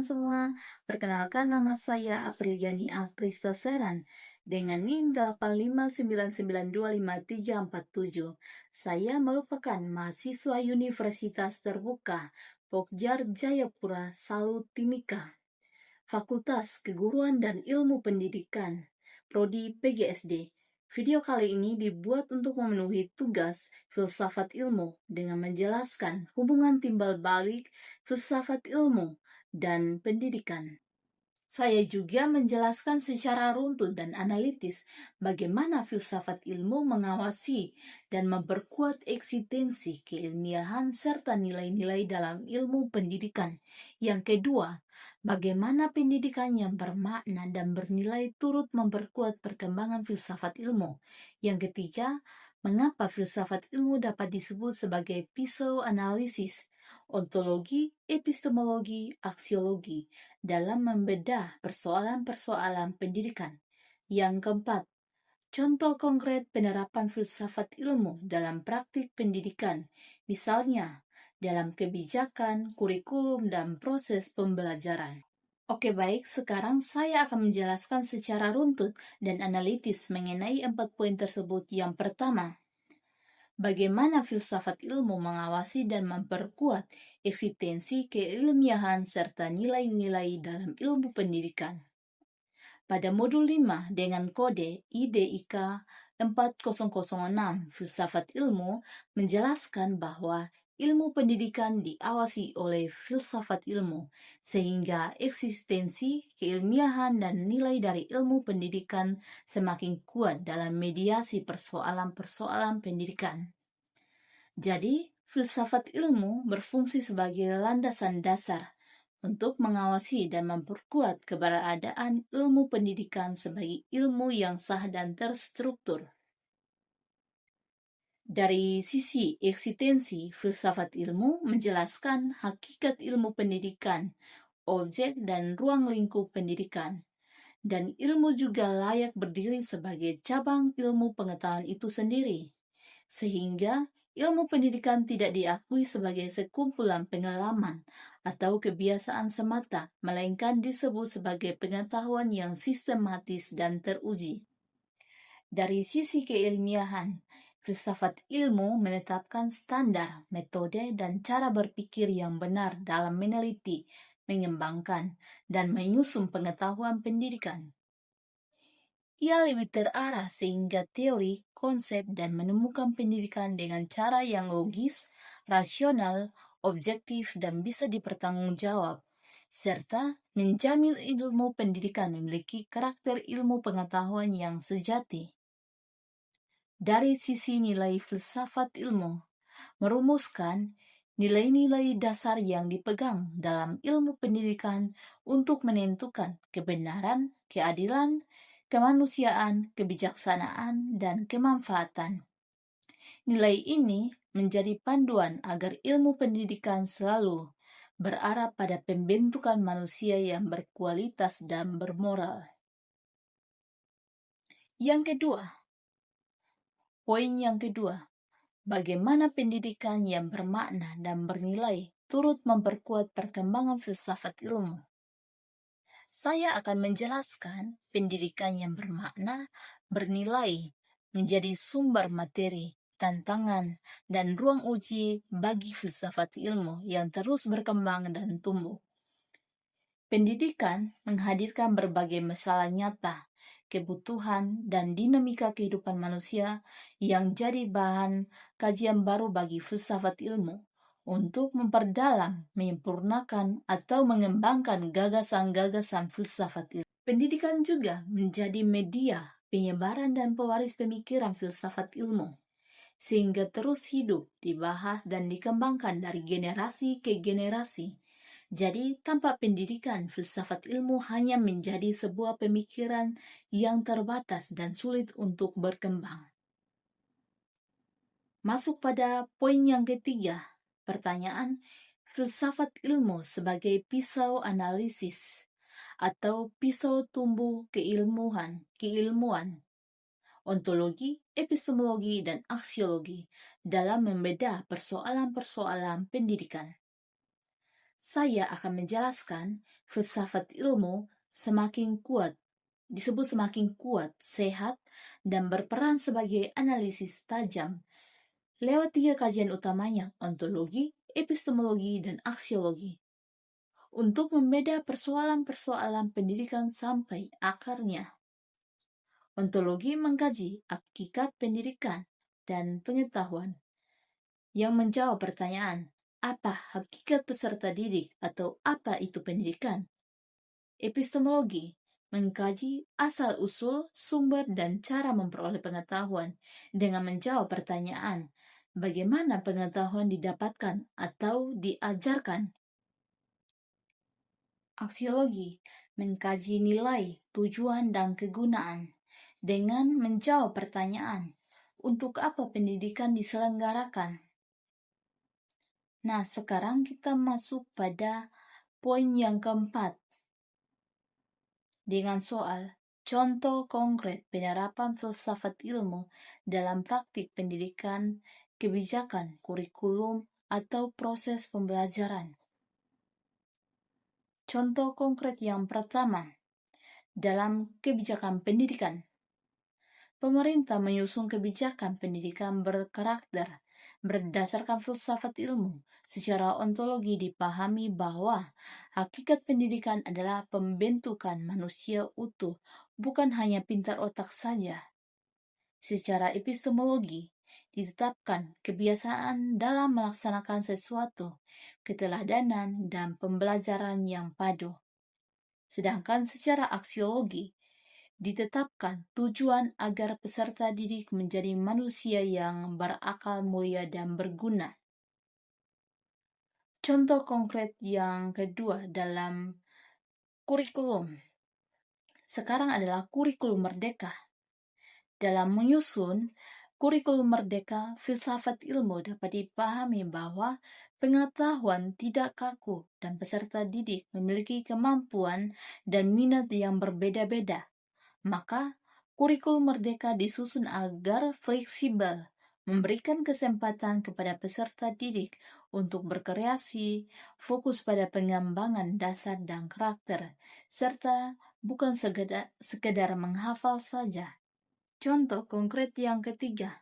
semua, perkenalkan nama saya Apriliani Aprista Seran dengan NIM 859925347. Saya merupakan mahasiswa Universitas Terbuka Pokjar Jayapura Salut Timika, Fakultas Keguruan dan Ilmu Pendidikan, Prodi PGSD. Video kali ini dibuat untuk memenuhi tugas filsafat ilmu dengan menjelaskan hubungan timbal balik filsafat ilmu dan pendidikan. Saya juga menjelaskan secara runtun dan analitis bagaimana filsafat ilmu mengawasi dan memperkuat eksistensi keilmiahan serta nilai-nilai dalam ilmu pendidikan. Yang kedua, bagaimana pendidikan yang bermakna dan bernilai turut memperkuat perkembangan filsafat ilmu. Yang ketiga, mengapa filsafat ilmu dapat disebut sebagai pisau analisis, ontologi, epistemologi, aksiologi dalam membedah persoalan-persoalan pendidikan. Yang keempat, contoh konkret penerapan filsafat ilmu dalam praktik pendidikan, misalnya dalam kebijakan, kurikulum, dan proses pembelajaran. Oke baik, sekarang saya akan menjelaskan secara runtut dan analitis mengenai 4 poin tersebut. Yang pertama, bagaimana filsafat ilmu mengawasi dan memperkuat eksistensi keilmiahan serta nilai-nilai dalam ilmu pendidikan. Pada modul 5 dengan kode IDIK 4006, filsafat ilmu menjelaskan bahwa ilmu pendidikan diawasi oleh filsafat ilmu, sehingga eksistensi, keilmiahan, dan nilai dari ilmu pendidikan semakin kuat dalam mediasi persoalan-persoalan pendidikan. Jadi, filsafat ilmu berfungsi sebagai landasan dasar untuk mengawasi dan memperkuat keberadaan ilmu pendidikan sebagai ilmu yang sah dan terstruktur. Dari sisi eksistensi, filsafat ilmu menjelaskan hakikat ilmu pendidikan, objek dan ruang lingkup pendidikan, dan ilmu juga layak berdiri sebagai cabang ilmu pengetahuan itu sendiri, sehingga ilmu pendidikan tidak diakui sebagai sekumpulan pengalaman atau kebiasaan semata, melainkan disebut sebagai pengetahuan yang sistematis dan teruji. Dari sisi keilmiahan, filsafat ilmu menetapkan standar, metode, dan cara berpikir yang benar dalam meneliti, mengembangkan, dan menyusun pengetahuan pendidikan. Ia lebih terarah sehingga teori, konsep, dan menemukan pendidikan dengan cara yang logis, rasional, objektif, dan bisa dipertanggungjawab, serta menjamin ilmu pendidikan memiliki karakter ilmu pengetahuan yang sejati. Dari sisi nilai filsafat ilmu, merumuskan nilai-nilai dasar yang dipegang dalam ilmu pendidikan untuk menentukan kebenaran, keadilan, kemanusiaan, kebijaksanaan, dan kemanfaatan. Nilai ini menjadi panduan agar ilmu pendidikan selalu berarah pada pembentukan manusia yang berkualitas dan bermoral. Poin yang kedua, bagaimana pendidikan yang bermakna dan bernilai turut memperkuat perkembangan filsafat ilmu. Saya akan menjelaskan pendidikan yang bermakna, bernilai, menjadi sumber materi, tantangan, dan ruang uji bagi filsafat ilmu yang terus berkembang dan tumbuh. Pendidikan menghadirkan berbagai masalah nyata, kebutuhan, dan dinamika kehidupan manusia yang jadi bahan kajian baru bagi filsafat ilmu untuk memperdalam, menyempurnakan, atau mengembangkan gagasan-gagasan filsafat ilmu. Pendidikan juga menjadi media penyebaran dan pewaris pemikiran filsafat ilmu, sehingga terus hidup, dibahas, dan dikembangkan dari generasi ke generasi. Jadi, tanpa pendidikan, filsafat ilmu hanya menjadi sebuah pemikiran yang terbatas dan sulit untuk berkembang. Masuk pada poin yang ketiga, pertanyaan filsafat ilmu sebagai pisau analisis atau pisau tumbuh keilmuan, ontologi, epistemologi, dan aksiologi dalam membedah persoalan-persoalan pendidikan. saya akan menjelaskan filsafat ilmu disebut semakin kuat, sehat, dan berperan sebagai analisis tajam lewat 3 kajian utamanya, ontologi, epistemologi, dan aksiologi, untuk membeda persoalan-persoalan pendidikan sampai akarnya. Ontologi mengkaji hakikat pendidikan dan pengetahuan yang menjawab pertanyaan, apa hakikat peserta didik atau apa itu pendidikan? Epistemologi mengkaji asal-usul, sumber, dan cara memperoleh pengetahuan dengan menjawab pertanyaan, bagaimana pengetahuan didapatkan atau diajarkan? Aksiologi mengkaji nilai, tujuan, dan kegunaan dengan menjawab pertanyaan, untuk apa pendidikan diselenggarakan? Nah, sekarang kita masuk pada poin yang keempat, dengan soal contoh konkret penerapan filsafat ilmu dalam praktik pendidikan, kebijakan, kurikulum, atau proses pembelajaran. Contoh konkret yang pertama, dalam kebijakan pendidikan, pemerintah menyusun kebijakan pendidikan berkarakter berdasarkan filsafat ilmu. Secara ontologi dipahami bahwa hakikat pendidikan adalah pembentukan manusia utuh, bukan hanya pintar otak saja. Secara epistemologi ditetapkan kebiasaan dalam melaksanakan sesuatu, keteladanan, dan pembelajaran yang padu. Sedangkan secara aksiologi ditetapkan tujuan agar peserta didik menjadi manusia yang berakal mulia dan berguna. Contoh konkret yang kedua dalam kurikulum sekarang adalah kurikulum merdeka. Dalam menyusun kurikulum merdeka, filsafat ilmu dapat dipahami bahwa pengetahuan tidak kaku dan peserta didik memiliki kemampuan dan minat yang berbeda-beda. Maka, kurikulum merdeka disusun agar fleksibel, memberikan kesempatan kepada peserta didik untuk berkreasi, fokus pada pengembangan dasar dan karakter, serta bukan sekedar menghafal saja. Contoh konkret yang ketiga,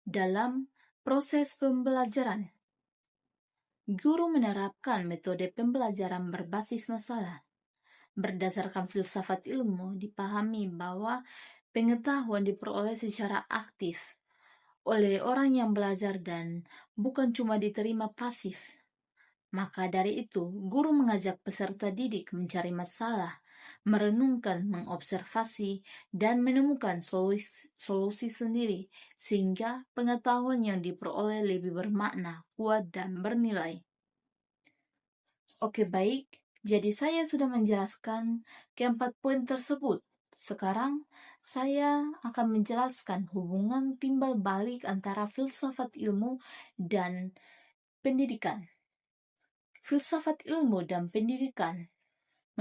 dalam proses pembelajaran, guru menerapkan metode pembelajaran berbasis masalah. Berdasarkan filsafat ilmu, dipahami bahwa pengetahuan diperoleh secara aktif oleh orang yang belajar dan bukan cuma diterima pasif. Maka dari itu, guru mengajak peserta didik mencari masalah, merenungkan, mengobservasi, dan menemukan solusi sendiri, sehingga pengetahuan yang diperoleh lebih bermakna, kuat, dan bernilai. Oke, baik. Jadi saya sudah menjelaskan keempat poin tersebut. Sekarang saya akan menjelaskan hubungan timbal balik antara filsafat ilmu dan pendidikan. Filsafat ilmu dan pendidikan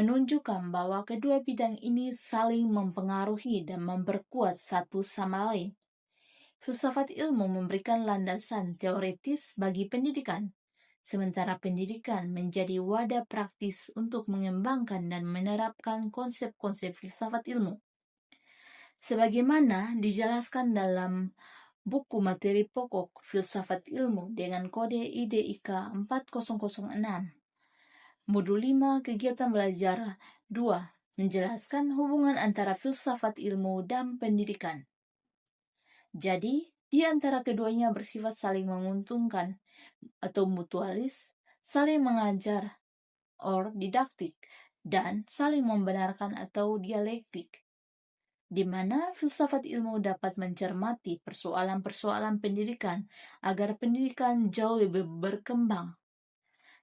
menunjukkan bahwa kedua bidang ini saling mempengaruhi dan memperkuat satu sama lain. Filsafat ilmu memberikan landasan teoritis bagi pendidikan, sementara pendidikan menjadi wadah praktis untuk mengembangkan dan menerapkan konsep-konsep filsafat ilmu. Sebagaimana dijelaskan dalam buku materi pokok filsafat ilmu dengan kode IDIK 4006, modul 5 kegiatan belajar 2, menjelaskan hubungan antara filsafat ilmu dan pendidikan. Jadi, di antara keduanya bersifat saling menguntungkan atau mutualis, saling mengajar or didaktik, dan saling membenarkan atau dialektik, di mana filsafat ilmu dapat mencermati persoalan-persoalan pendidikan agar pendidikan jauh lebih berkembang.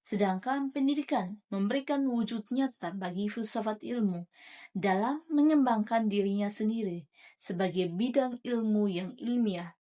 Sedangkan pendidikan memberikan wujud nyata bagi filsafat ilmu dalam mengembangkan dirinya sendiri sebagai bidang ilmu yang ilmiah